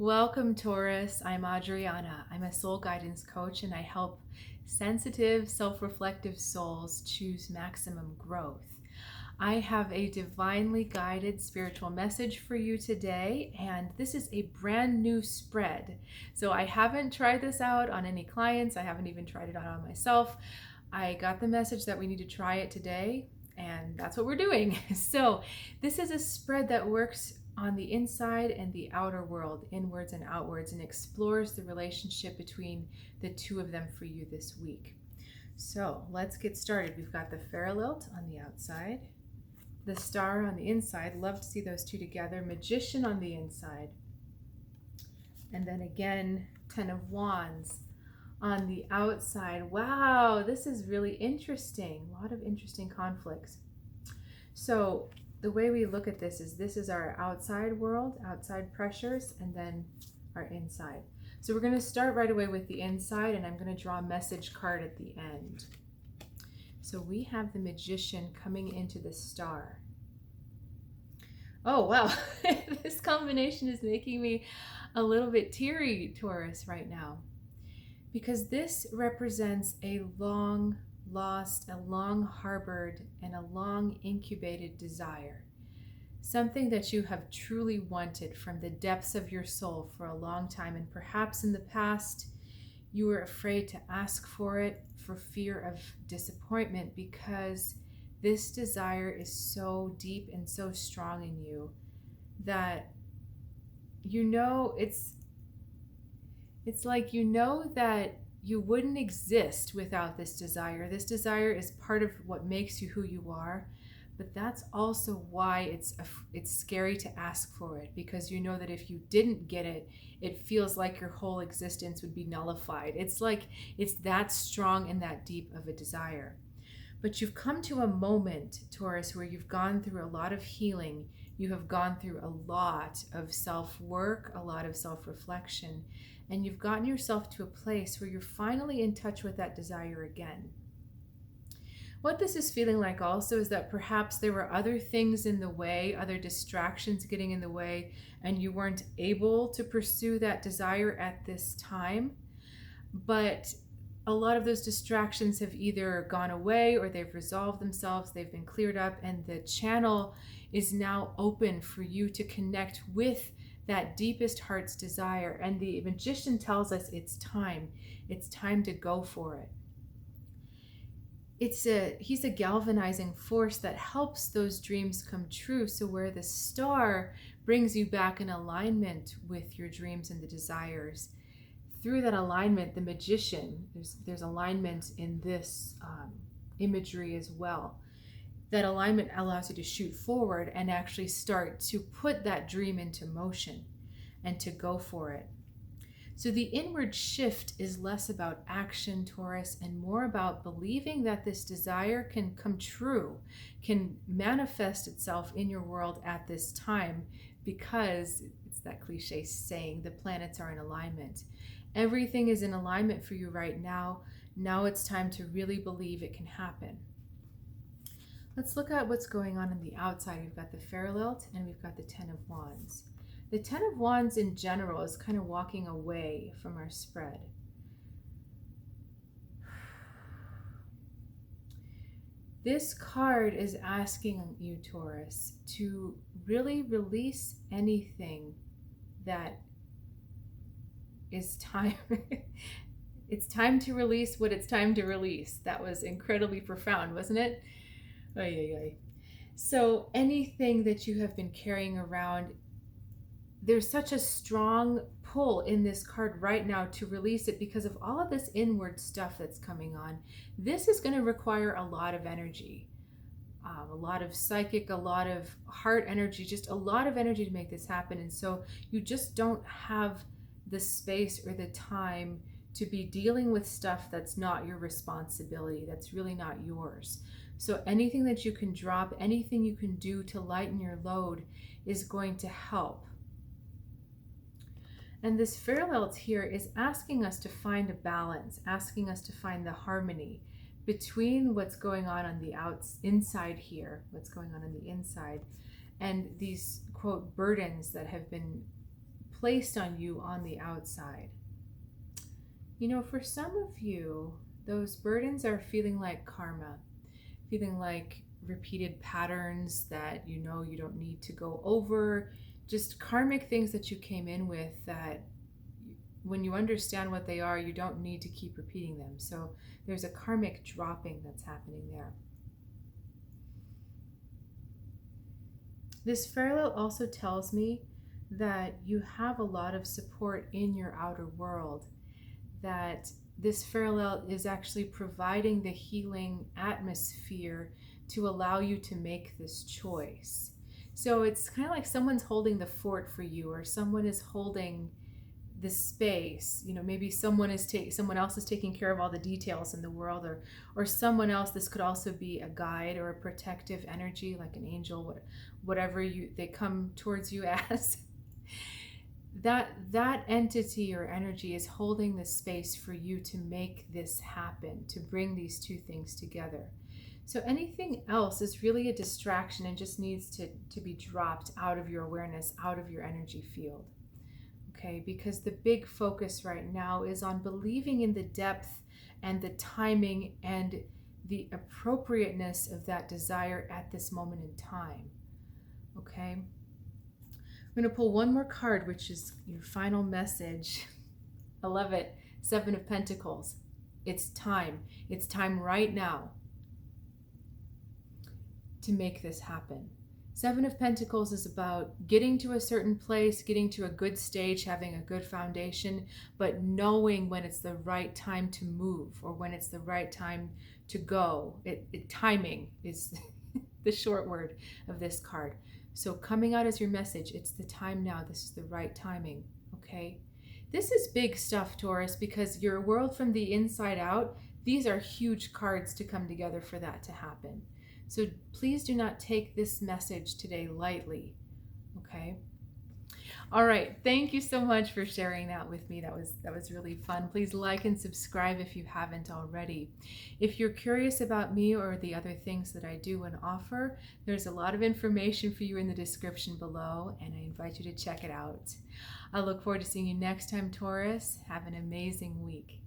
Welcome, Taurus. I'm Adriana. I'm a soul guidance coach and I help sensitive, self-reflective souls choose maximum growth. I have a divinely guided spiritual message for you today, and this is a brand new spread. So I haven't tried this out on any clients. I haven't even tried it out on myself. I got the message that we need to try it today, and that's what we're doing. So this is a spread that works on the inside and the outer world, inwards and outwards, and explores the relationship between the two of them for you this week. So let's get started. We've got the Feralilt on the outside, the Star on the inside. Love to see those two together. Magician on the inside, and then again, Ten of Wands on the outside. Wow, this is really interesting. A lot of interesting conflicts. So the way we look at this is our outside world, outside pressures, and then our inside. So we're going to start right away with the inside, and I'm going to draw a message card at the end. So we have the Magician coming into the Star. Oh, wow. This combination is making me a little bit teary, Taurus, right now. Because this represents a long lost, a long harbored, and a long incubated desire. Something that you have truly wanted from the depths of your soul for a long time, and perhaps in the past you were afraid to ask for it for fear of disappointment, because this desire is so deep and so strong in you that you know it's like you know that you wouldn't exist without this desire. This desire is part of what makes you who you are, but that's also why it's scary to ask for it, because you know that if you didn't get it, it feels like your whole existence would be nullified. It's like it's that strong and that deep of a desire. But you've come to a moment, Taurus, where you've gone through a lot of healing. You have gone through a lot of self-work, a lot of self-reflection, and you've gotten yourself to a place where you're finally in touch with that desire again. What this is feeling like also is that perhaps there were other things in the way, other distractions getting in the way, and you weren't able to pursue that desire at this time. But a lot of those distractions have either gone away or they've resolved themselves, they've been cleared up, and the channel is now open for you to connect with that deepest heart's desire. And the Magician tells us it's time to go for it. He's a galvanizing force that helps those dreams come true. So where the Star brings you back in alignment with your dreams and the desires, through that alignment, the Magician, there's alignment in this imagery as well. That alignment allows you to shoot forward and actually start to put that dream into motion and to go for it. So the inward shift is less about action, Taurus, and more about believing that this desire can come true, can manifest itself in your world at this time, because it's that cliche saying, the planets are in alignment. Everything is in alignment for you right now. Now it's time to really believe it can happen. Let's look at what's going on the outside. We've got the Feralilt and we've got the Ten of Wands. The Ten of Wands in general is kind of walking away from our spread. This card is asking you, Taurus, to really release anything that is time. It's time to release what it's time to release. That was incredibly profound, wasn't it? Ay, ay, ay. So anything that you have been carrying around, there's such a strong pull in this card right now to release it because of all of this inward stuff that's coming on. This is going to require a lot of energy, a lot of psychic, a lot of heart energy, just a lot of energy to make this happen. And so you just don't have the space or the time to be dealing with stuff that's not your responsibility, that's really not yours. So anything that you can drop, anything you can do to lighten your load is going to help. And this Feralilt here is asking us to find a balance, asking us to find the harmony between what's going on the inside here, what's going on the inside, and these, quote, burdens that have been placed on you on the outside. You know, for some of you, those burdens are feeling like karma, feeling like repeated patterns that you know you don't need to go over, just karmic things that you came in with that when you understand what they are, you don't need to keep repeating them. So there's a karmic dropping that's happening there. This parallel also tells me that you have a lot of support in your outer world, that this parallel is actually providing the healing atmosphere to allow you to make this choice. So it's kind of like someone's holding the fort for you, or someone is holding the space. You know, maybe someone else is taking care of all the details in the world, or someone else. This could also be a guide or a protective energy, like an angel, whatever they come towards you as. That entity or energy is holding the space for you to make this happen, to bring these two things together. So anything else is really a distraction and just needs to be dropped out of your awareness, out of your energy field. Okay, because the big focus right now is on believing in the depth and the timing and the appropriateness of that desire at this moment in time. Okay, I'm going to pull one more card, which is your final message. I love it. 7 of Pentacles. It's time. It's time right now to make this happen. 7 of Pentacles is about getting to a certain place, getting to a good stage, having a good foundation, but knowing when it's the right time to move or when it's the right time to go. Timing is the short word of this card. So coming out as your message, it's the time now. This is the right timing, okay? This is big stuff, Taurus, because your world from the inside out, these are huge cards to come together for that to happen. So please do not take this message today lightly, okay? All right, thank you so much for sharing that with me. That was really fun. Please like and subscribe if you haven't already. If you're curious about me or the other things that I do and offer, there's a lot of information for you in the description below, and I invite you to check it out. I look forward to seeing you next time, Taurus. Have an amazing week.